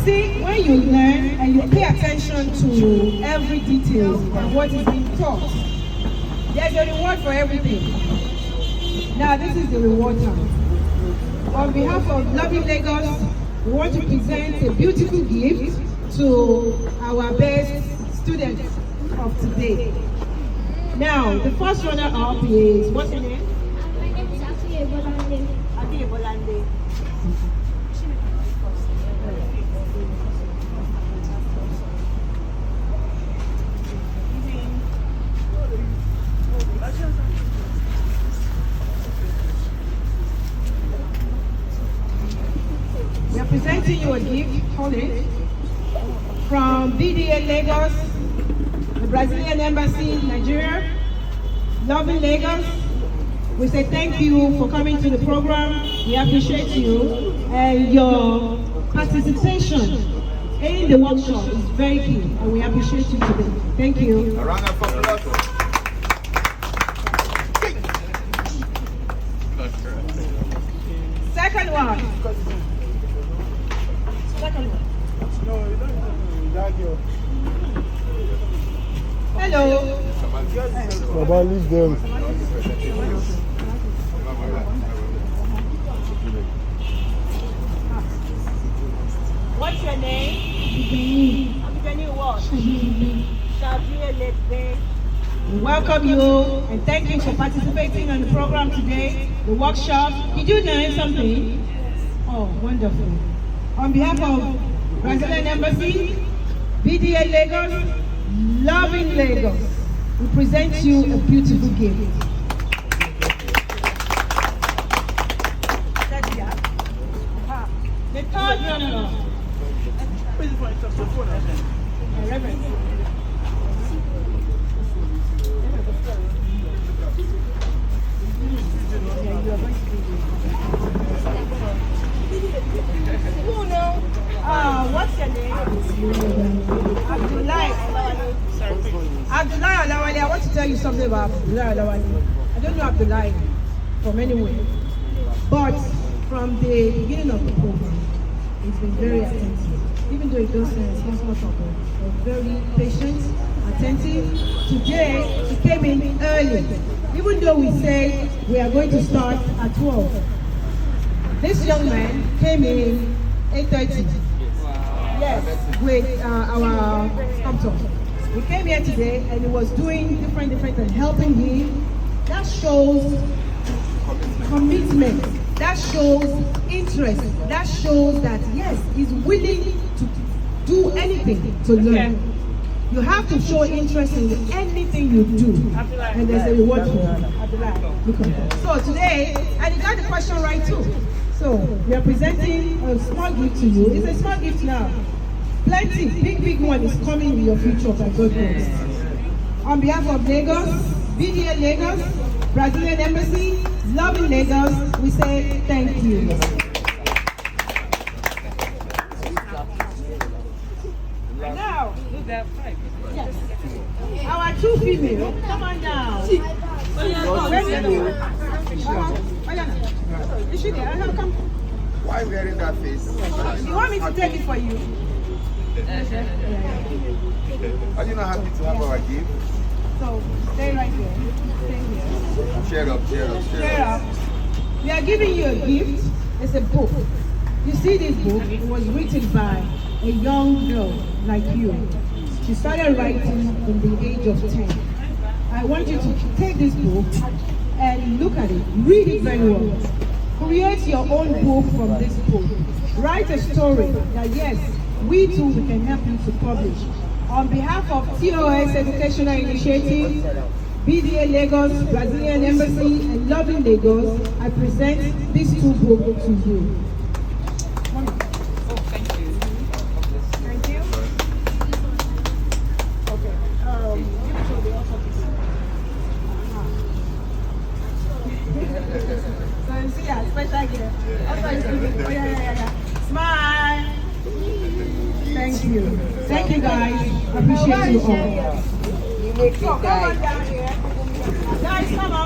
see, when you learn and you pay attention to every detail and what is being taught, there's a reward for everything. Now, this is the reward time. On behalf of Loving Lagos, we want to present a beautiful gift to our best students of today. Now, the first runner-up is, what's your name? My name is Atuye Bolande. Atuye Bolande. We are presenting you a gift, hold it, from BDA Lagos, the Brazilian Embassy in Nigeria, Loving Lagos. We say thank you for coming to the program. We appreciate you, and your participation in the workshop is very key, and we appreciate you today. Thank you. A round of applause. Second one. Second one. Hello. Baba, leave them. What's your name? Abidani what? Shabielebe. We welcome you and thank you for participating in the program today, the workshop. Did you learn something? Oh, wonderful. On behalf of Brazilian Embassy, BDA Lagos, Loving Lagos, we present you a beautiful gift. The third runner-up. Reverend. Who know? What's your name? Abdullah Alawali. I want to tell you something about Abdullah Alawali. I don't know Abdullah from anywhere, but from the beginning of the program, he's been very attentive. Even though he doesn't small talking, but very patient, attentive. Today, he came in early. Even though we say we are going to start at 12. This young man came in 8:30. Yes, with our sculptor. He came here today and he was doing different and helping him. That shows commitment. That shows interest. That shows that yes, he's willing to do anything to learn. You have to show interest in anything you do, and there's a reward for you. So today, and you got the question right too. So we are presenting a small gift to you. It's a small gift now. Plenty, big one is coming in your future by God grace. On behalf of Lagos, BDA Lagos, Brazilian Embassy, Loving Lagos, we say thank you. Now, yes, our two female, come on down. Is she there? Come. Why wearing that face? You want me to take it for you? Are you not happy to have our gift? So, stay right here. Stay here. Cheer up. We are giving you a gift. It's a book. You see this book? It was written by a young girl like you. She started writing in the age of 10. I want you to take this book and look at it. Read it very well. Create your own book from this book. Write a story that yes, we too we can help you to publish. On behalf of TOS Educational Initiative, BDA Lagos, Brazilian Embassy, and Loving Lagos, I present these two books to you. Thank you. Thank you. Okay. So you see a special gift. Oh, yeah. Smile. Thank you. Thank you guys. Appreciate you all. You make it So come on down here. Guys, come on.